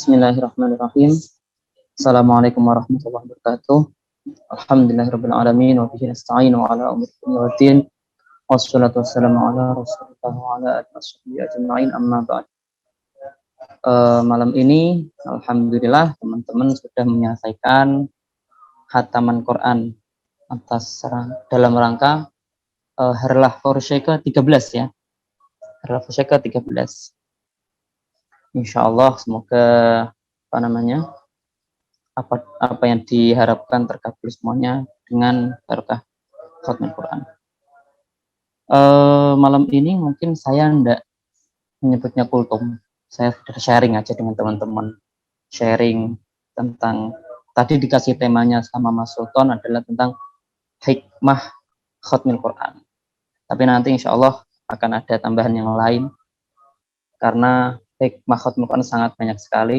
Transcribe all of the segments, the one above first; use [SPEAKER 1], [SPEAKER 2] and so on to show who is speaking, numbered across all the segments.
[SPEAKER 1] Bismillahirrahmanirrahim. Assalamualaikum warahmatullahi wabarakatuh. Alhamdulillahirrabbilalamin wa bihi nasta'inu ala umuri dunya waddin. Wassalatu wassalamu ala Rasulillah wa ala alihi washabbihi ajma'in, amma ba'd. Malam ini alhamdulillah teman-teman sudah menyelesaikan khataman Quran dalam rangka Harlah Forsyth ke-13 ya. Harlah Forsyth ke-13. Insyaallah semoga apa yang diharapkan terkabul semuanya dengan barokah khatmul Quran. Malam ini mungkin saya tidak menyebutnya kultum, saya sharing aja dengan teman-teman, sharing tentang tadi dikasih temanya sama Mas Sultan adalah tentang hikmah khatmul Quran. Tapi nanti insya Allah akan ada tambahan yang lain karena hikmah khatmul Quran sangat banyak sekali.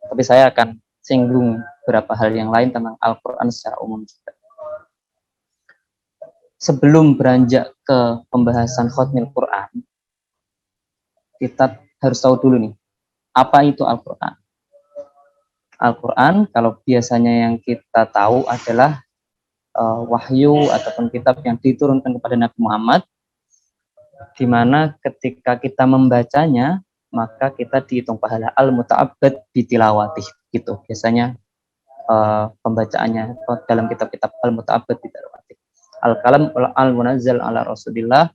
[SPEAKER 1] Tapi saya akan singgung beberapa hal yang lain tentang Al-Quran secara umum juga. Sebelum beranjak ke pembahasan khatmul Quran, kita harus tahu dulu nih, apa itu Al-Quran? Al-Quran kalau biasanya yang kita tahu adalah wahyu ataupun kitab yang diturunkan kepada Nabi Muhammad, di mana ketika kita membacanya, maka kita dihitung pahala al-muta'abbad bitilawatih, gitu. Biasanya pembacaannya dalam kitab-kitab al-muta'abbad bitilawatih. Al-kalam al-munazzal ala Rasulillah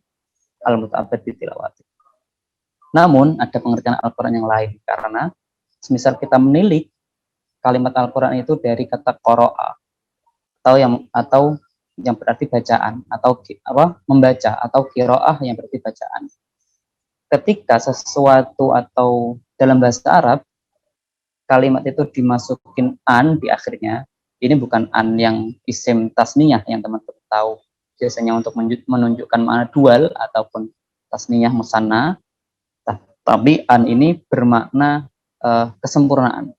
[SPEAKER 1] al-muta'abbad bitilawatih. Namun ada pengertian Al-Quran yang lain, karena semisal kita menilik kalimat Al-Quran itu dari kata qara'a atau yang berarti bacaan, atau membaca, atau qiraah yang berarti bacaan. Ketika sesuatu atau dalam bahasa Arab kalimat itu dimasukin an di akhirnya, ini bukan an yang isim tasniyah yang teman-teman tahu biasanya untuk menunjukkan makna dual ataupun tasniyah musanna, tapi an ini bermakna kesempurnaan.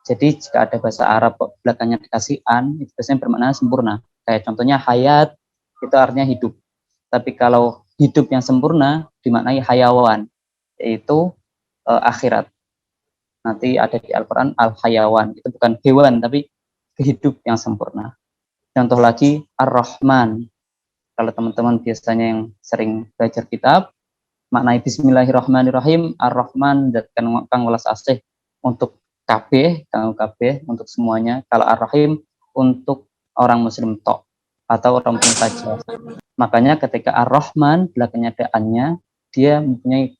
[SPEAKER 1] Jadi jika ada bahasa Arab belakangnya dikasih an, itu biasanya bermakna sempurna. Kayak contohnya hayat, itu artinya hidup. Tapi kalau hidup yang sempurna dimaknai hayawan, yaitu akhirat. Nanti ada di Al-Quran al-hayawan, itu bukan hewan tapi hidup yang sempurna. Contoh lagi ar-Rahman. Kalau teman-teman biasanya yang sering belajar kitab, maknai bismillahirrahmanirrahim, ar-Rahman dan kang welas asih untuk kabeh, untuk semuanya. Kalau ar-Rahim untuk orang muslim tok atau orang muslim saja. Makanya ketika ar-Rahman belakangnya ada an-nya, dia mempunyai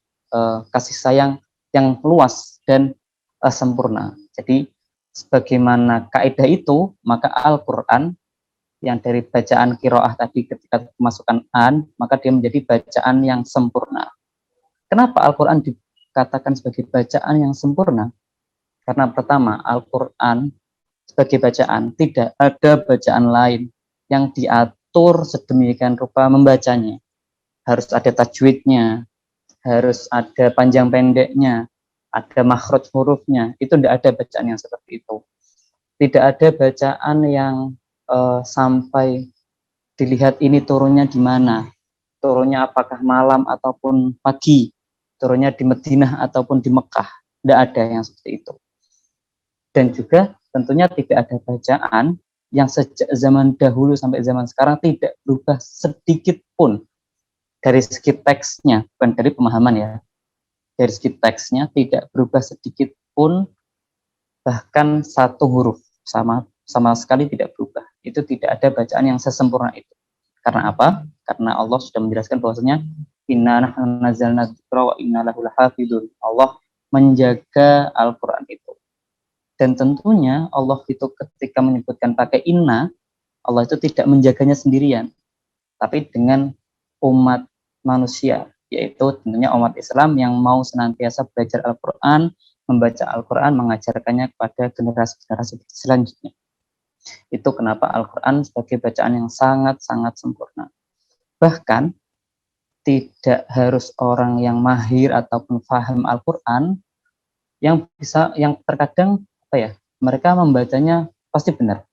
[SPEAKER 1] kasih sayang yang luas dan sempurna. Jadi sebagaimana kaidah itu, maka Al-Quran yang dari bacaan qiraah tadi ketika dimasukkan an, maka dia menjadi bacaan yang sempurna. Kenapa Al-Quran dikatakan sebagai bacaan yang sempurna? Karena pertama, Al-Quran sebagai bacaan, tidak ada bacaan lain yang diatur sedemikian rupa membacanya. Harus ada tajwidnya, harus ada panjang pendeknya, ada makhraj hurufnya. Itu tidak ada bacaan yang seperti itu. Tidak ada bacaan yang sampai dilihat ini turunnya di mana, turunnya apakah malam ataupun pagi, turunnya di Madinah ataupun di Mekah. Tidak ada yang seperti itu. Dan juga tentunya tidak ada bacaan yang sejak zaman dahulu sampai zaman sekarang tidak berubah sedikit pun dari segi teksnya, bukan dari pemahaman ya. Dari segi teksnya tidak berubah sedikit pun, bahkan satu huruf sama sekali tidak berubah. Itu tidak ada bacaan yang sesempurna itu. Karena apa? Karena Allah sudah menjelaskan bahwasanya inna nahnu nazzalna dzikra wa inna lahu lahafidun. Allah menjaga Al-Quran itu. Dan tentunya Allah itu ketika menyebutkan pakai inna, Allah itu tidak menjaganya sendirian, tapi dengan umat manusia, yaitu tentunya umat Islam yang mau senantiasa belajar Al-Quran, membaca Al-Quran, mengajarkannya kepada generasi-generasi selanjutnya. Itu kenapa Al-Quran sebagai bacaan yang sangat-sangat sempurna. Bahkan tidak harus orang yang mahir ataupun paham Al-Quran yang terkadang mereka membacanya pasti benar.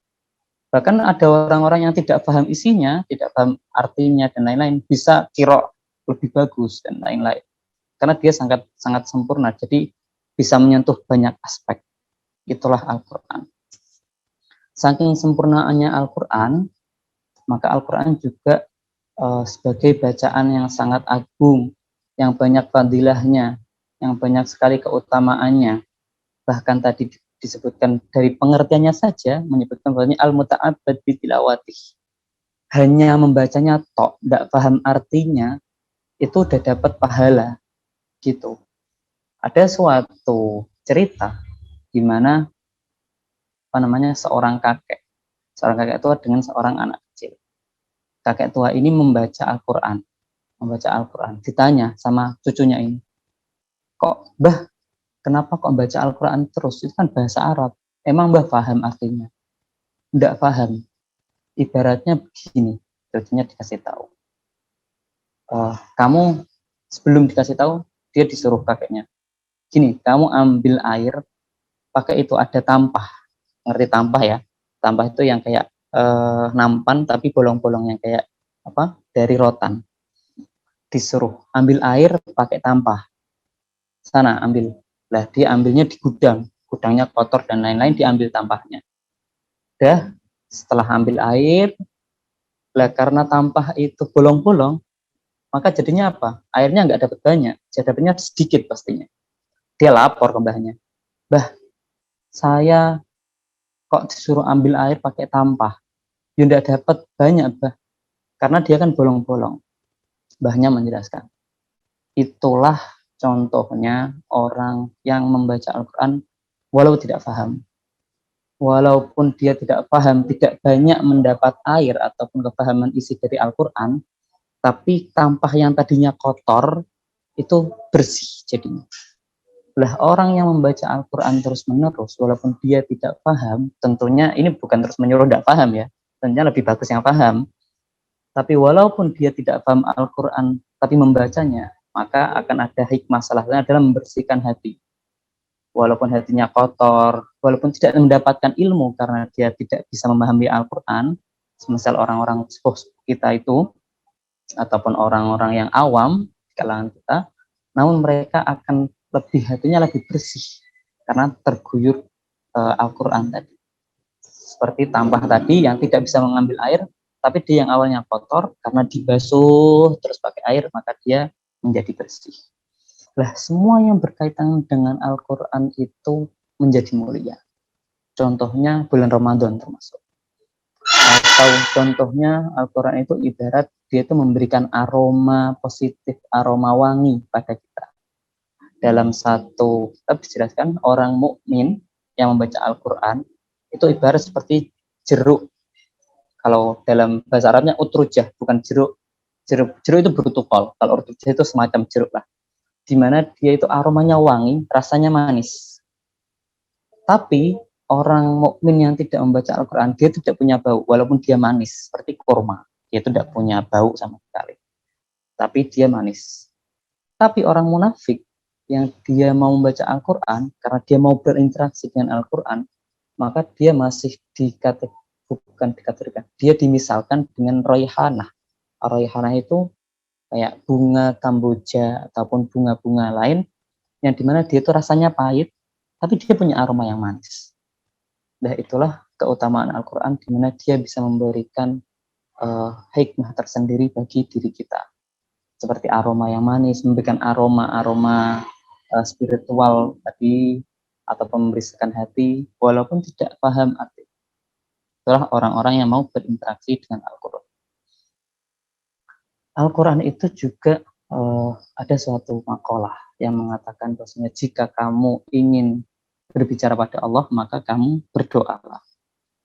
[SPEAKER 1] Bahkan ada orang-orang yang tidak paham isinya, tidak paham artinya dan lain-lain, bisa qira lebih bagus dan lain-lain. Karena dia sangat sempurna, jadi bisa menyentuh banyak aspek. Itulah Al-Quran. Saking sempurnaannya Al-Quran, maka Al-Quran juga sebagai bacaan yang sangat agung, yang banyak fadilahnya, yang banyak sekali keutamaannya. Bahkan tadi disebutkan dari pengertiannya saja, menyebutkan bahwa al-muta'abbad bitilawatih. Hanya membacanya tok, tidak paham artinya, itu udah dapat pahala. Gitu. Ada suatu cerita di mana seorang kakek tua dengan seorang anak kecil. Kakek tua ini membaca Al-Quran, ditanya sama cucunya ini, kok Mbah, kenapa kok baca Al-Quran terus, itu kan bahasa Arab, emang Mbah paham artinya? Tidak paham. Ibaratnya begini, cucunya dikasih tahu, kamu sebelum dikasih tahu, dia disuruh kakeknya, gini, kamu ambil air, pakai itu ada tampah, ngerti tampah ya? Tampah itu yang kayak nampan tapi bolong-bolong yang kayak apa? Dari rotan. Disuruh ambil air pakai tampah. Sana ambil. Lah dia ambilnya di gudang, gudangnya kotor dan lain-lain, diambil tampahnya. Dah setelah ambil air, lah karena tampah itu bolong-bolong, maka jadinya apa? Airnya nggak dapat banyak, jadi dapatnya sedikit pastinya. Dia lapor ke mbahnya, Mbah, saya kok disuruh ambil air pakai tampah, ya nggak dapat banyak, Mbah, karena dia kan bolong-bolong. Mbahnya menjelaskan, itulah contohnya orang yang membaca Al-Quran walau tidak paham. Walaupun dia tidak paham, tidak banyak mendapat air ataupun kepahaman isi dari Al-Quran, tapi tampah yang tadinya kotor itu bersih jadinya. Lah orang yang membaca Al-Quran terus-menerus, walaupun dia tidak paham, tentunya ini bukan terus menyuruh tidak paham ya, tentunya lebih bagus yang paham. Tapi walaupun dia tidak paham Al-Quran, tapi membacanya, maka akan ada hikmah salahnya adalah membersihkan hati. Walaupun hatinya kotor, walaupun tidak mendapatkan ilmu karena dia tidak bisa memahami Al-Quran, semisal orang-orang sepuh kita itu, ataupun orang-orang yang awam di kalangan kita, namun mereka akan hatinya lebih bersih karena terguyur Al-Quran tadi. Seperti tampah tadi yang tidak bisa mengambil air, tapi dia yang awalnya kotor, karena dibasuh terus pakai air, maka dia menjadi bersih. Lah, semua yang berkaitan dengan Al-Quran itu menjadi mulia. Contohnya bulan Ramadan termasuk. Atau contohnya Al-Quran itu ibarat dia itu memberikan aroma positif, aroma wangi pada kita. Dalam satu kitab dijelaskan orang mukmin yang membaca Al-Quran itu ibarat seperti jeruk. Kalau dalam bahasa Arabnya utrujah, bukan jeruk. Jeruk itu bertukol. Kalau utrujah itu semacam jeruk lah. Di mana dia itu aromanya wangi, rasanya manis. Tapi orang mukmin yang tidak membaca Al-Quran, dia tidak punya bau, walaupun dia manis, seperti kurma. Dia tidak punya bau sama sekali. Tapi dia manis. Tapi orang munafik yang dia mau membaca Al-Quran, karena dia mau berinteraksi dengan Al-Quran, maka dia masih bukan dikategorikan, dia dimisalkan dengan raihanah. Raihanah itu kayak bunga kamboja ataupun bunga-bunga lain yang dimana dia itu rasanya pahit tapi dia punya aroma yang manis. Nah, itulah keutamaan Al-Quran di mana dia bisa memberikan hikmah tersendiri bagi diri kita, seperti aroma yang manis, memberikan aroma spiritual tadi ataupun membersihkan hati walaupun tidak paham arti. Itulah orang-orang yang mau berinteraksi dengan Al-Quran. Al-Quran itu juga ada suatu makalah yang mengatakan bahwasanya jika kamu ingin berbicara pada Allah, maka kamu berdoalah.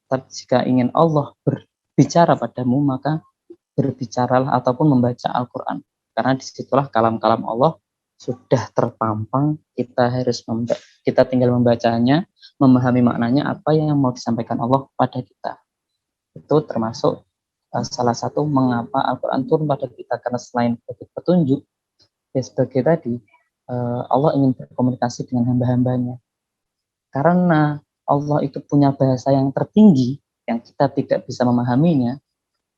[SPEAKER 1] Tapi jika ingin Allah berbicara padamu, maka berbicaralah ataupun membaca Al-Quran. Karena disitulah kalam-kalam Allah sudah terpampang, kita tinggal membacanya, memahami maknanya apa yang mau disampaikan Allah pada kita. Itu termasuk salah satu mengapa Al-Quran turun pada kita, karena selain sebagai petunjuk, ya sebagai tadi Allah ingin berkomunikasi dengan hamba-hambanya. Karena Allah itu punya bahasa yang tertinggi yang kita tidak bisa memahaminya,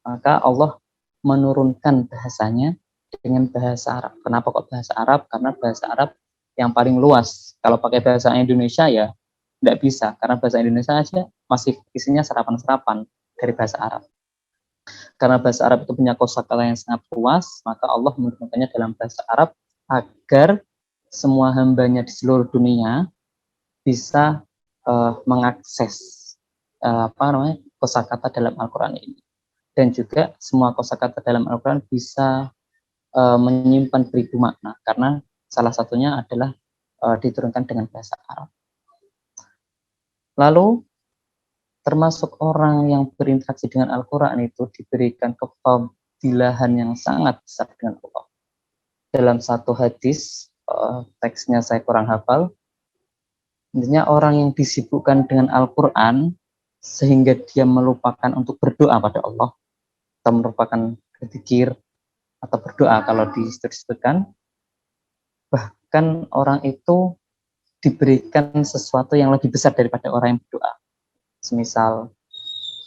[SPEAKER 1] maka Allah menurunkan bahasanya dengan bahasa Arab. Kenapa kok bahasa Arab? Karena bahasa Arab yang paling luas. Kalau pakai bahasa Indonesia ya Tidak bisa, karena bahasa Indonesia aja masih isinya serapan-serapan dari bahasa Arab. Karena bahasa Arab itu punya kosakata yang sangat luas, maka Allah menurunkannya dalam bahasa Arab agar semua hambanya di seluruh dunia bisa mengakses kosakata dalam Al-Quran ini. Dan juga semua kosakata dalam Al-Quran bisa menyimpan beribu makna, karena salah satunya adalah diturunkan dengan bahasa Arab. Lalu termasuk orang yang berinteraksi dengan Al-Quran itu diberikan kefadilahan yang sangat besar dengan Allah. Dalam satu hadis, teksnya saya kurang hafal, intinya orang yang disibukkan dengan Al-Quran sehingga dia melupakan untuk berdoa pada Allah, atau merupakan berzikir atau berdoa kalau disebutkan, bahkan orang itu diberikan sesuatu yang lebih besar daripada orang yang berdoa. Semisal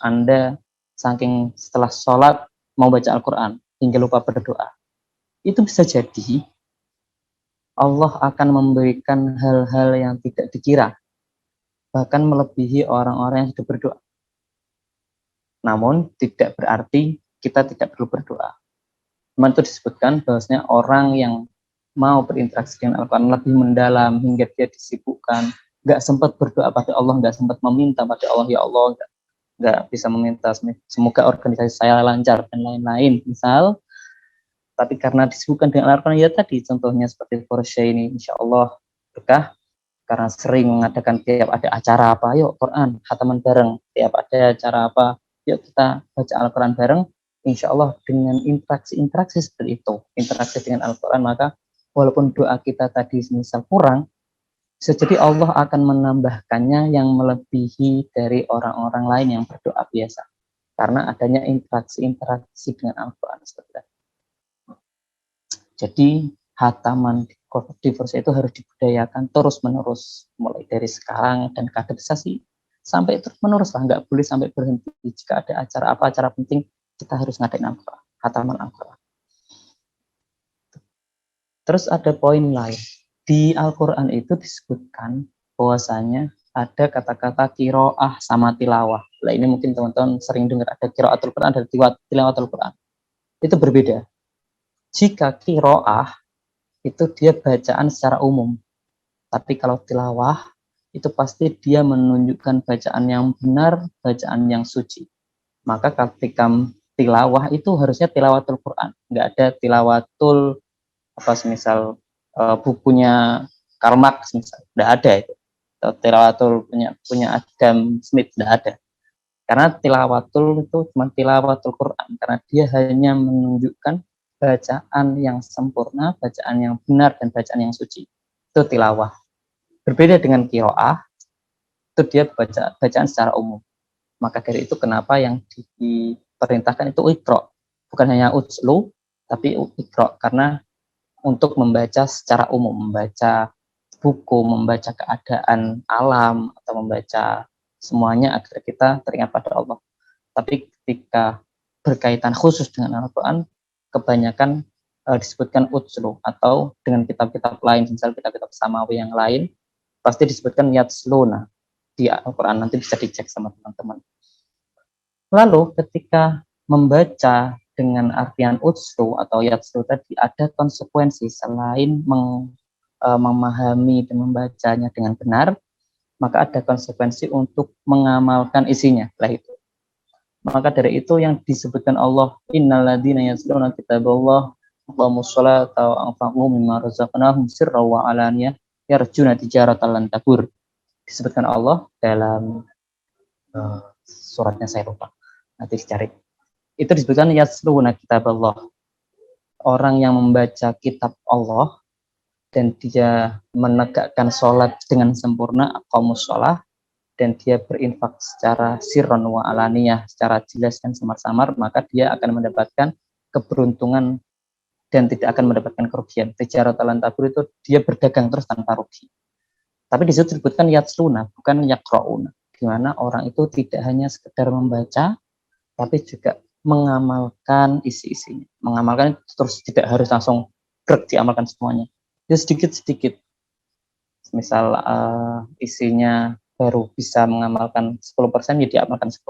[SPEAKER 1] Anda saking setelah sholat mau baca Al-Quran hingga lupa berdoa, itu bisa jadi Allah akan memberikan hal-hal yang tidak dikira, bahkan melebihi orang-orang yang sudah berdoa. Namun tidak berarti kita tidak perlu berdoa. Cuman itu disebutkan bahwasanya orang yang mau berinteraksi dengan Al-Quran lebih mendalam hingga dia disibukkan, nggak sempat berdoa pada Allah, nggak sempat meminta pada Allah, ya Allah, nggak bisa meminta semoga organisasi saya lancar dan lain-lain misal, tapi karena disibukkan dengan Al-Quran, ya tadi contohnya seperti Porsche ini, insya Allah berkah karena sering mengadakan tiap ada acara apa, yuk Quran khataman bareng, tiap ada acara apa, yuk kita baca Al-Quran bareng. Insya Allah dengan interaksi seperti itu, interaksi dengan Al-Quran, maka walaupun doa kita tadi misal kurang, bisa jadi Allah akan menambahkannya yang melebihi dari orang-orang lain yang berdoa biasa, karena adanya interaksi dengan Al-Quran seperti itu. Jadi hataman di Porsche itu harus dibudayakan terus-menerus, mulai dari sekarang dan kaderisasi sampai terus-menerus lah, nggak boleh sampai berhenti. Jika ada acara penting, kita harus ngadain Al-Quran, hataman Al-Quran. Terus ada poin lain, di Al-Quran itu disebutkan bahwasanya ada kata-kata kiroah sama tilawah. Nah ini mungkin teman-teman sering dengar, ada kiraatul Quran, ada tilawatul Quran. Itu berbeda. Jika kiroah itu dia bacaan secara umum, tapi kalau tilawah itu pasti dia menunjukkan bacaan yang benar, bacaan yang suci. Maka ketika tilawah itu harusnya tilawatul Quran, nggak ada tilawatul apa semisal bukunya Karl Marx misal, nggak ada itu. Atau tilawatul punya Adam Smith, nggak ada. Karena tilawatul itu cuma tilawatul Quran, karena dia hanya menunjukkan bacaan yang sempurna, bacaan yang benar, dan bacaan yang suci. Itu tilawah. Berbeda dengan kiroah, itu dia bacaan secara umum. Maka dari itu kenapa yang diperintahkan itu ikro, bukan hanya utslu, tapi ikro, karena untuk membaca secara umum, membaca buku, membaca keadaan alam, atau membaca semuanya agar kita teringat pada Allah. Tapi ketika berkaitan khusus dengan Al-Quran, kebanyakan disebutkan utslu, atau dengan kitab-kitab lain, misalnya kitab-kitab samawi yang lain, pasti disebutkan yatsluna di Al-Quran, nanti bisa dicek sama teman-teman. Lalu ketika membaca dengan artian utslu atau yatslu tadi, ada konsekuensi selain memahami dan membacanya dengan benar, maka ada konsekuensi untuk mengamalkan isinya. Lah itu. Maka dari itu yang disebutkan Allah, innalladzina yatluna kitaballah aqamus sholata wa anfaqu mimma razaqnahum sirran wa alaniyah yarjuna tijaratan lan tabur. Disebutkan Allah dalam suratnya saya lupa, nanti dicari. Itu disebutkan yatluna kitaballah, orang yang membaca kitab Allah dan dia menegakkan sholat dengan sempurna, aqamus sholah, dan dia berinfak secara sirron wa alaniyah, secara jelas dan samar-samar, maka dia akan mendapatkan keberuntungan dan tidak akan mendapatkan kerugian. Tijarat lan tabur itu dia berdagang terus tanpa rugi. Tapi di situ disebutkan yatsluna, bukan yakrauna, di mana orang itu tidak hanya sekedar membaca, tapi juga mengamalkan isi-isinya. Mengamalkan terus, tidak harus langsung diamalkan semuanya. Ya sedikit-sedikit. Misal isinya baru bisa mengamalkan 10%, ya diamalkan 10%.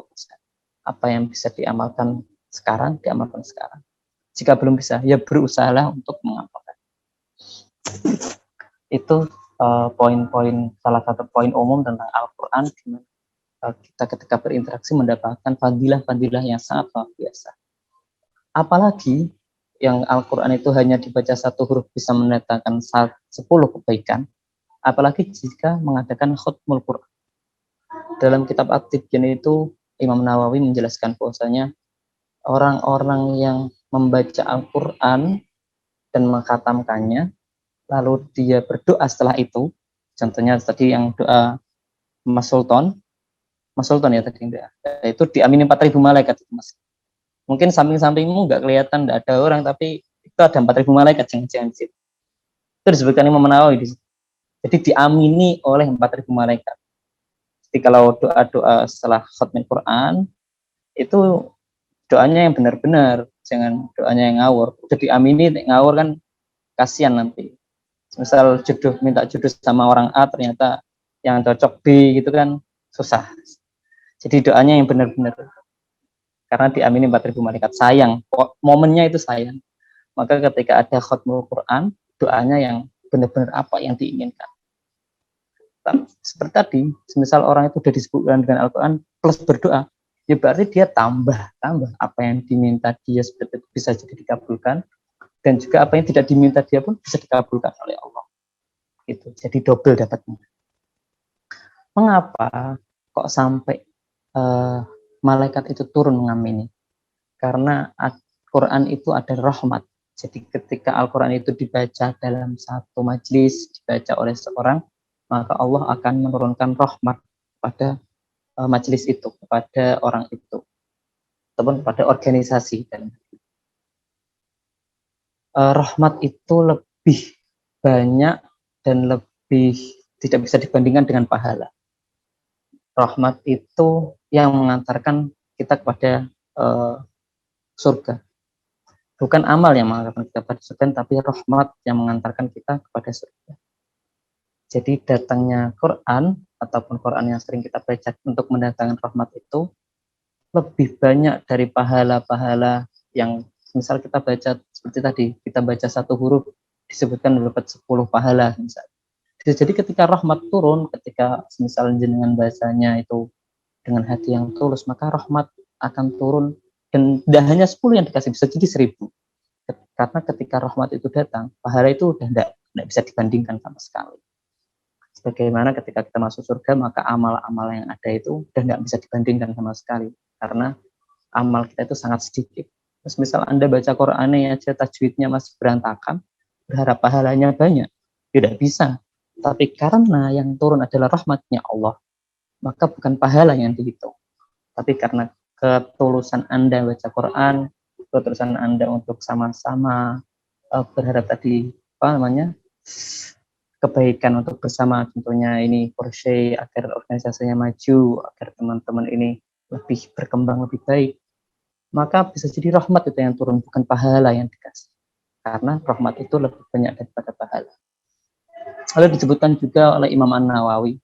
[SPEAKER 1] Apa yang bisa diamalkan sekarang, diamalkan sekarang. Jika belum bisa, ya berusahalah untuk mengamalkan. Itu poin-poin, salah satu poin umum tentang Al-Quran, kita ketika berinteraksi mendapatkan fadilah-fadilah yang sangat luar biasa. Apalagi yang Al-Quran itu hanya dibaca satu huruf bisa mendatangkan 10 kebaikan, apalagi jika mengadakan khutmul Quran. Dalam kitab At-Tibyan itu Imam Nawawi menjelaskan bahwasanya orang-orang yang membaca Al-Quran dan mengkhatamkannya, lalu dia berdoa setelah itu, contohnya tadi yang doa Mas Sultan ya tadi, itu diamini 4.000 malaikat itu, Mas. Mungkin samping-sampingmu nggak kelihatan, nggak ada orang, tapi itu ada 4.000 malaikat jangan-jangan itu disebutkan Imam Nawawi di situ. Jadi diamini oleh 4.000 malaikat. Jadi kalau doa-doa setelah khatmil Quran itu doanya yang benar-benar, jangan doanya yang ngawur. Udah diamini ngawur kan kasihan nanti. Misal minta jodoh sama orang A, ternyata yang cocok B gitu kan susah. Jadi doanya yang benar-benar, karena diamini 4.000 malaikat. Sayang, momennya itu sayang. Maka ketika ada khatmul Quran, doanya yang benar-benar apa yang diinginkan. Seperti tadi, misal orang itu sudah disebutkan dengan Al-Quran plus berdoa, ya berarti dia tambah apa yang diminta dia seperti itu bisa jadi dikabulkan, dan juga apa yang tidak diminta dia pun bisa dikabulkan oleh Allah. Itu jadi double dapatnya. Mengapa kok sampai malaikat itu turun mengamini? Karena Al-Quran itu ada rahmat. Jadi ketika Al-Quran itu dibaca dalam satu majlis, dibaca oleh seorang, maka Allah akan menurunkan rahmat pada majelis itu, kepada orang itu, ataupun pada organisasi. Dan rahmat itu lebih banyak dan lebih tidak bisa dibandingkan dengan pahala. Rahmat itu yang mengantarkan kita kepada surga. Bukan amal yang mengantarkan kita kepada surga, tapi rahmat yang mengantarkan kita kepada surga. Jadi datangnya Quran ataupun Quran yang sering kita baca untuk mendatangkan rahmat itu lebih banyak dari pahala-pahala yang misal kita baca seperti tadi, kita baca satu huruf disebutkan dapat 10 pahala misalnya. Jadi ketika rahmat turun, ketika misal jenengan bahasanya itu dengan hati yang tulus, maka rahmat akan turun, dan tidak hanya 10 yang dikasih, bisa jadi 1000. Karena ketika rahmat itu datang, pahala itu udah tidak bisa dibandingkan sama sekali. Sebagaimana ketika kita masuk surga, maka amal-amal yang ada itu udah nggak bisa dibandingkan sama sekali, karena amal kita itu sangat sedikit. Terus misal Anda baca Qurannya aja tajwidnya masih berantakan, berharap pahalanya banyak, tidak bisa. Tapi karena yang turun adalah rahmatnya Allah, maka bukan pahala yang dihitung, tapi karena ketulusan Anda baca Quran, ketulusan Anda untuk sama-sama berharap tadi kebaikan untuk bersama, contohnya ini Porsche, agar organisasinya maju, agar teman-teman ini lebih berkembang lebih baik, maka bisa jadi rahmat itu yang turun, bukan pahala yang dikasih, karena rahmat itu lebih banyak daripada pahala. Lalu disebutkan juga oleh Imam An-Nawawi,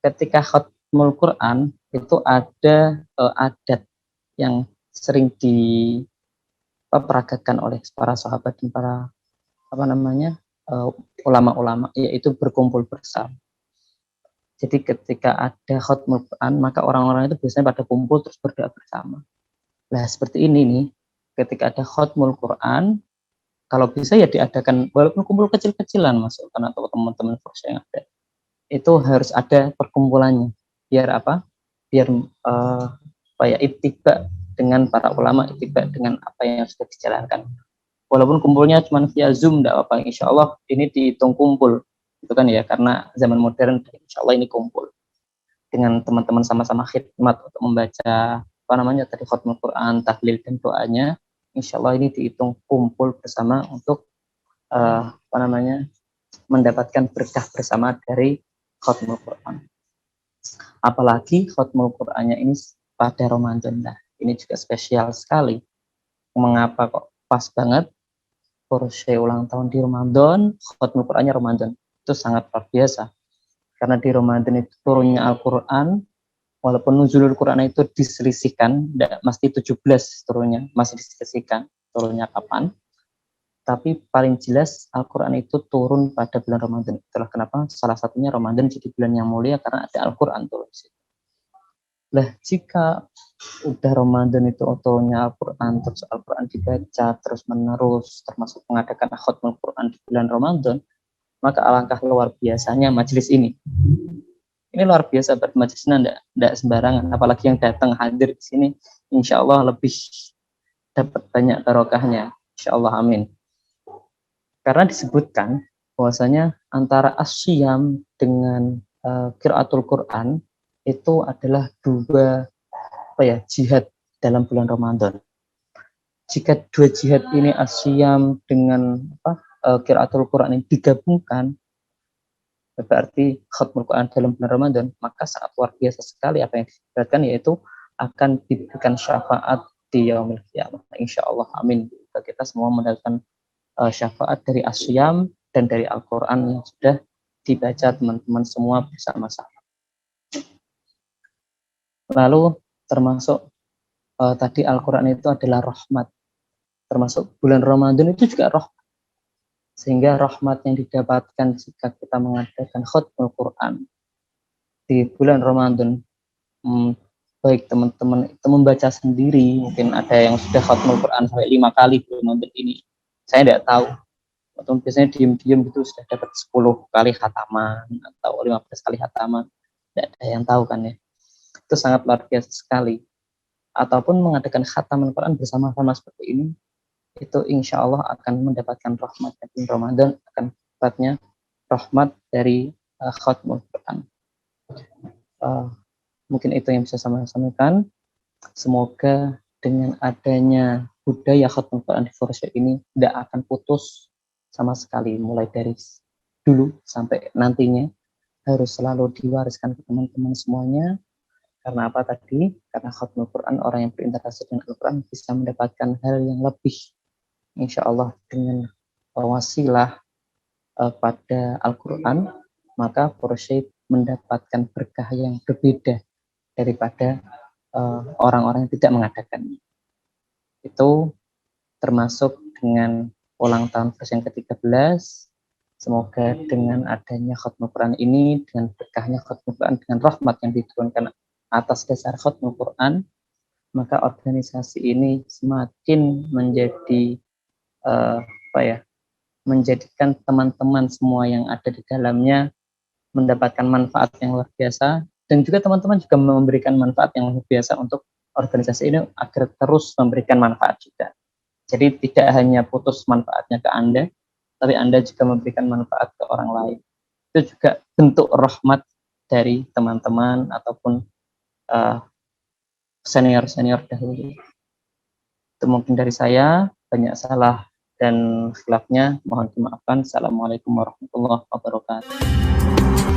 [SPEAKER 1] ketika khatmul Quran itu ada adat yang sering diperagakan oleh para sahabat dan para ulama-ulama, yaitu berkumpul bersama. Jadi ketika ada khatmul Quran, maka orang-orang itu biasanya pada kumpul terus berdoa bersama. Nah seperti ini nih, ketika ada khatmul Quran, kalau bisa ya diadakan walaupun kumpul kecil-kecilan, Mas, atau teman-teman yang ada, itu harus ada perkumpulannya. Biar apa? Biar ittiba dengan para ulama, ittiba dengan apa yang sudah dijalankan. Walaupun kumpulnya cuma via Zoom, tidak apa-apa, insya Allah ini dihitung kumpul, itu kan ya, karena zaman modern, insya Allah ini kumpul dengan teman-teman sama-sama khidmat untuk membaca tadi khatmul Quran, tahlil dan doanya, insya Allah ini dihitung kumpul bersama untuk mendapatkan berkah bersama dari khatmul Quran. Apalagi khatmul Qurannya ini pada Ramadan. Nah, ini juga spesial sekali. Mengapa kok pas banget Porsche ulang tahun di Ramadan, khatmul Qurannya Ramadan? Itu sangat luar biasa. Karena di Ramadan itu turunnya Al-Quran, walaupun nuzulul Quran itu diselisihkan, mesti 17 turunnya, masih diselisihkan turunnya kapan. Tapi paling jelas Al-Quran itu turun pada bulan Ramadan. Itulah kenapa salah satunya Ramadan jadi bulan yang mulia karena ada Al-Quran turun. Lah jika udah Ramadan itu turunnya Al-Quran, terus Al-Quran dibaca terus menerus, termasuk mengadakan khatmul Quran di bulan Ramadan, maka alangkah luar biasanya majelis ini. Ini luar biasa, majelisnya tidak sembarangan, apalagi yang datang hadir di sini, insya Allah lebih dapat banyak barokahnya, insya Allah, amin. Karena disebutkan bahwasanya antara asyam dengan qiraatul Quran itu adalah dua jihad dalam bulan Ramadan. Jika dua jihad ini asyam dengan qiraatul Quran ini digabungkan, berarti khatmul Quran dalam bulan Ramadan, maka sangat luar biasa sekali apa yang disebutkan, yaitu akan diberikan syafaat di yaumil qiyamah. Insya Allah, amin. Kita semua mendapatkan syafaat dari asyam dan dari Al-Quran yang sudah dibaca teman-teman semua bersama-sama. Lalu termasuk tadi Al-Quran itu adalah rahmat, termasuk bulan Ramadan itu juga rahmat, sehingga rahmat yang didapatkan jika kita mengadakan khatmul Quran di bulan Ramadan, baik teman-teman itu membaca sendiri, mungkin ada yang sudah khatmul Quran sampai 5 kali di Ramadan ini, saya tidak tahu, atau biasanya diam-diam gitu sudah dapat 10 kali khataman atau 15 kali khataman, tidak ada yang tahu kan ya. Itu sangat luar biasa sekali. Ataupun mengadakan khataman Quran bersama-sama seperti ini, itu insya Allah akan mendapatkan rahmat di Ramadan, akan dapatnya rahmat dari khatmul Quran. Mungkin itu yang bisa saya sampaikan. Semoga dengan adanya budaya khatmul Quran di Forest ini tidak akan putus sama sekali, mulai dari dulu sampai nantinya harus selalu diwariskan ke teman-teman semuanya. Karena apa tadi? Karena khatmul Quran, orang yang berinteraksi dengan Al-Quran bisa mendapatkan hal yang lebih, insya Allah, dengan wasilah pada Al-Quran, maka Forsyth mendapatkan berkah yang berbeda daripada orang-orang yang tidak mengadakannya. Itu termasuk dengan ulang tahun Forsyth yang ke-13. Semoga dengan adanya khatmul Quran ini, dengan berkahnya khatmul Quran, dengan rahmat yang diturunkan atas dasar khatmul Quran, maka organisasi ini semakin menjadi menjadikan teman-teman semua yang ada di dalamnya mendapatkan manfaat yang luar biasa, dan juga teman-teman juga memberikan manfaat yang luar biasa untuk organisasi ini agar terus memberikan manfaat juga. Jadi tidak hanya putus manfaatnya ke Anda, tapi Anda juga memberikan manfaat ke orang lain. Itu juga bentuk rahmat dari teman-teman ataupun senior-senior dahulu. Itu mungkin dari saya, banyak salah dan khilafnya mohon dimaafkan. Assalamualaikum warahmatullahi wabarakatuh.